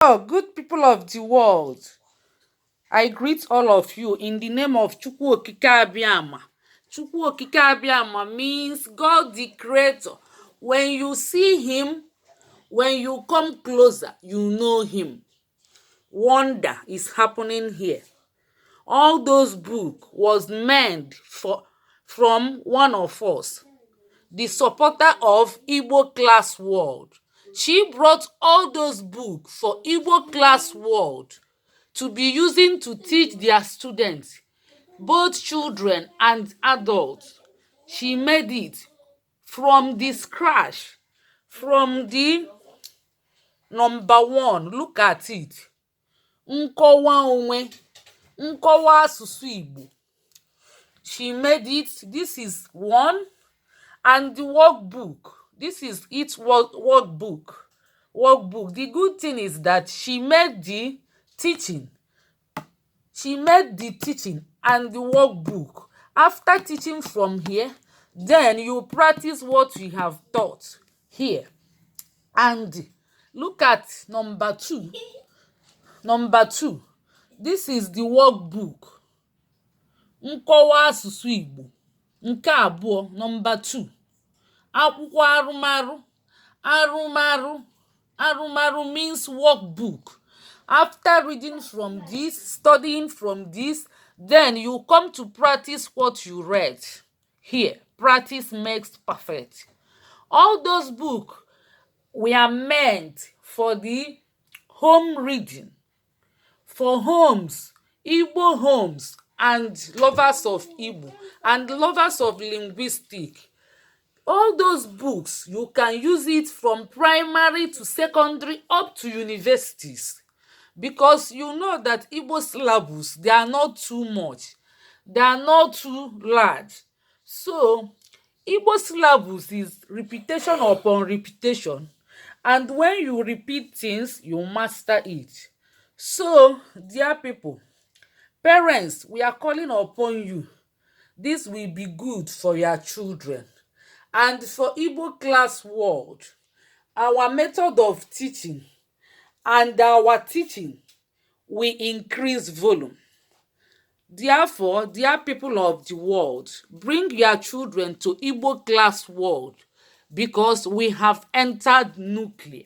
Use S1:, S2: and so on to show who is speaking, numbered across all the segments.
S1: Oh, good people of the world, I greet all of you in the name of Chukwu Okike Abiama. Chukwu Okike Abiama means God the Creator. When you see Him, when you come closer, you know Him. Wonder is happening here. All those books was meant from one of us, the supporter of Igbo Class World. She brought all those books for Igbo Class World to be using to teach their students, both children and adults. She made it from the scratch, from the number one. Look at it. Nkọwa onwe, nkọwa asụsụ Igbo. She made it. This is one. And the workbook. This is its workbook. The good thing is that she made the teaching. She made the teaching and the workbook. After teaching from here, then you practice what you have taught here. And look at number two. Number two. This is the workbook. Nkọwa asụsụ Igbo. Nke abụọ, number two. Akwụkwọ arụmarụ. Arụmarụ means workbook. After reading from this, studying from this, then you come to practice what you read. Here, practice makes perfect. All those books were meant for the home reading, for homes, Igbo homes, and lovers of Igbo, and lovers of linguistics. All those books, you can use it from primary to secondary up to universities, because you know that Igbo syllabus, they are not too much, they are not too large. So Igbo syllabus is repetition upon repetition, and when you repeat things, you master it. So dear people, parents, we are calling upon you. This will be good for your children. And for Igbo Class World, our method of teaching and our teaching will increase volume. Therefore, dear people of the world, bring your children to Igbo Class World, because we have entered nuclear.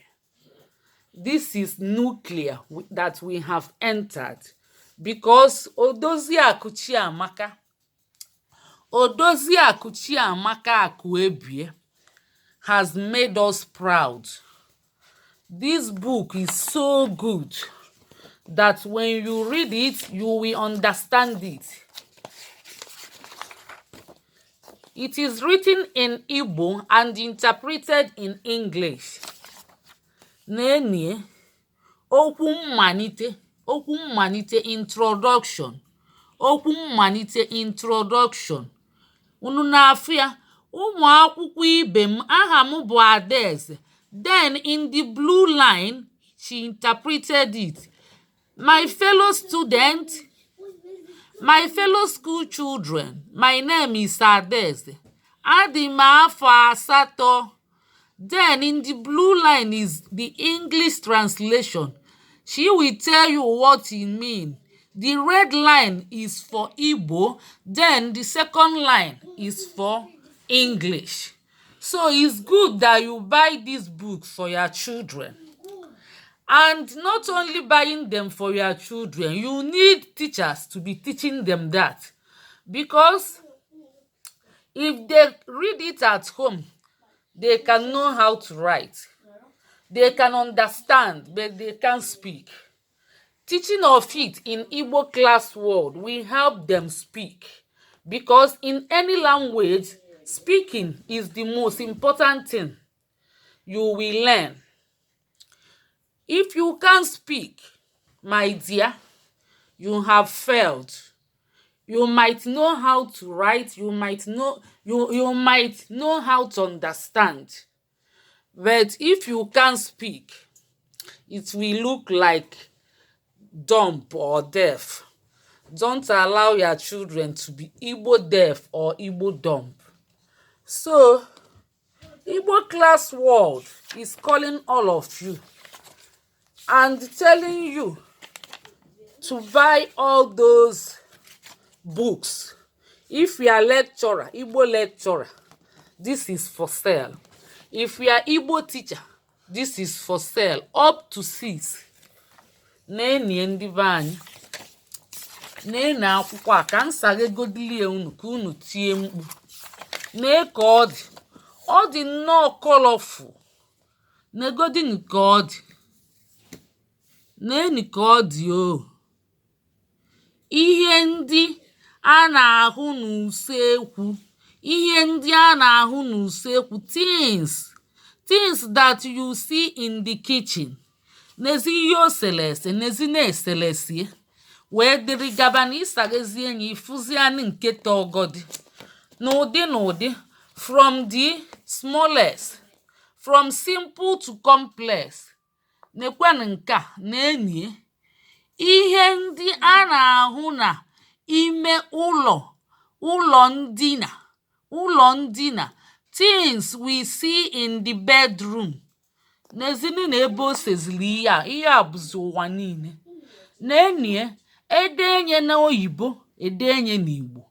S1: This is nuclear that we have entered, because Odoziaku Chiamaka Akuebie has made us proud. This book is so good that when you read it, you will understand it. It is written in Igbo and interpreted in English. Nenie, okwu mmalite introduction. Okwu mmalite introduction. Unu na-afụ ya? Ụmụ akwụkwọ ibe m, aha m bụ Adaeze. Then in the blue line, she interpreted it. My fellow students, my fellow school children, my name is Adaeze. Adị m afọ asatọ. Then in the blue line is the English translation. She will tell you what it means. The red line is for Igbo, then the second line is for English. So it's good that you buy this book for your children. And not only buying them for your children, you need teachers to be teaching them that. Because if they read it at home, they can know how to write. They can understand, but they can't speak. Teaching of it in Igbo Class World will help them speak, because in any language, speaking is the most important thing you will learn. If you can't speak, my dear, you have failed. You might know how to write, you might know how to understand, but if you can't speak, it will look like dumb or deaf. Don't allow your children to be Igbo deaf or Igbo dumb. So Igbo Class World is calling all of you and telling you to buy all those books. If you are lecturer, Igbo lecturer, this is for sale. If you are Igbo teacher, this is for sale up to 6. Na-enye ndị be anyị, na-ene akwụkwọ a ka nsaghegodili unu ka unu tie mkpu. Nee ka ọ dị nnọọ colorful. Negodi nke ọ dị, neeni ka ọ dị o. Ihe ndị a na-ahụ n'usekwu, ihe ndị a na-ahụ n'usekwu, things that you see in the kitchen. N'ezi ihe o selese, n'ezi na-eselesie wee dịrị gaba na ịsaghezie ya ịfụzianị nke tọgọdị n'ụdị from the smallest, from simple to complex. Nekwanụ nke a na-enye ihe ndị a na-ahụ na ime ụlọ ndina, things we see in the bedroom. N'ezini na ebe o sezili ihe a bụzi ụwa niile. Na-enye edenye n'oyibo, edenye n'Igbo.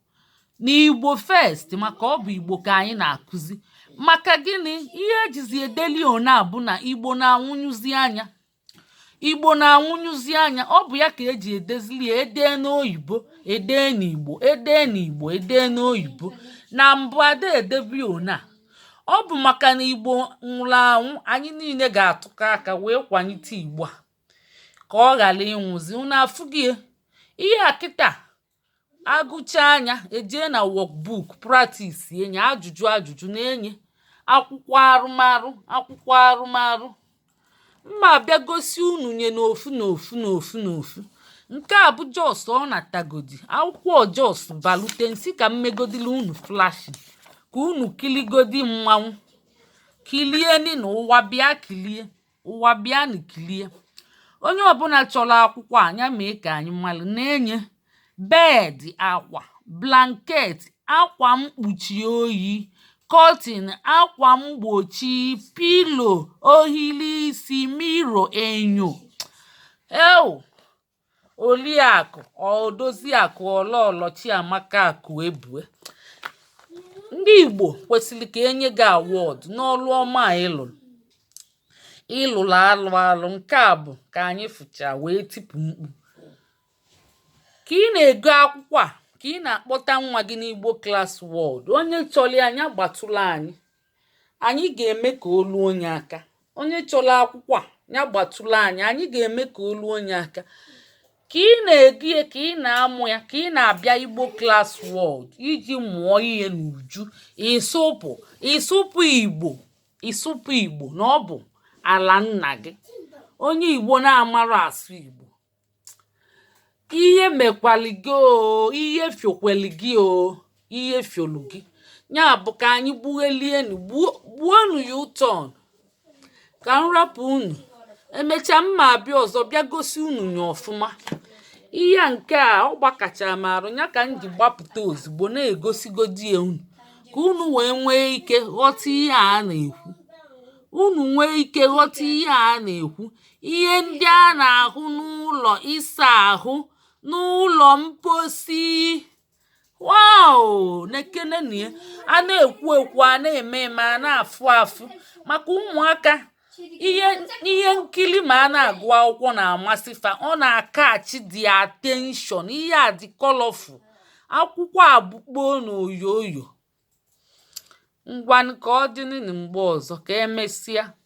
S1: N'Igbo first, maka ọ bụ Igbo ka anyị na-akụzi. Maka gịnị? Ihe ejizi edeli ona bụ na Igbo na-anwụnyụzi anya. Igbo na-anwụnyụzi anya, ọ bụ ya ka eji edezili ya ede n'oyibo, ede n'Igbo, ede n'Igbo, ede n'oyibo. Na mbụ ada edebi ona. Ọ bụ maka na Igbo nwụrụ anwụ, anyị niile ga-atụkọ aka wee kwanyite Igbo a ka ọ ghara ịnwụzi. Unu afụghị ihe a kịta agụcha anya ejee na workbook practice enye ajụjụ na-enye akwụkwọ arụmarụ. Mma abịa gosi unu nye n'ofu. Nke a bụ jos ọ natagodi akwụkwọ jos balute nsi ka mmegodili unu flashing ka unu kiligodi mmanwụ, kilieni na ụwa bịa kilie, ụwa bịa na kilie. Onye ọbụla chọrọ akwụkwọ anya mee ka anyị malụ na-enye bed akwa, blanket akwa mkpuchi oyi, cotton akwa mgbochi, pilo, ohili isi, miro, enyo. Oliakụ Odoziakụ Ọlọlọ Chiamaka Akụebue. Ndị Igbo kwesịrị ka enye gị award n'ọlụ ọma ịlụrụ alụ. Nke a bụ ka anyị fụcha wee tipu mkpu. Ka ị na-ego akwụkwọ a, ka ị na-akpọta nwa gị n'Igbo Class World, onye chọrọ anya gbatụla anyị ga-eme ka olu onye aka. Onye chọrọ akwụkwọ a ya gbatụla anyị ga-eme ka olu onye aka. Ka ị na-ego ya, ka ị na-amụ ya, ka ị na-abịa Igbo Class World iji mụọ ihe n'uju, ịsụpụ Igbo na ọ bụ ala nna gị. Onye Igbo na-amara asụ Igbo, ihe mekwali gị o, ihe fiokweli gị o, ihe fiolu gị. Ya bụ ka anyị gbughelienu, gbuonu ya ụtọn ka m rapụ unu. Emechaa mma abịa ọzọ bịa gosi unu nya ọfụma. Ihe nke a ọ gbakachara m arụ ya ka m ji gbapụta ozugbo na-egosigodi ya unu ka unu wee nwee ike ghọta ihe a na-ekwu. Ihe ndị a na-ahụ n'ụlọ ịsa ahụ, n'ụlọ mposi. Nekenenie, a na-ekwu a na-eme a na-afụ maka ụmụaka. Ihe nkiri ma a na-agụ akwụkwọ na-amasị fa, ọ na-akachi the attention. Ihe a dị colorful, akwụkwọ abụkpo na oyoyo. Ngwanụ ka ọ dị mgbe ọzọ, ka emesịa.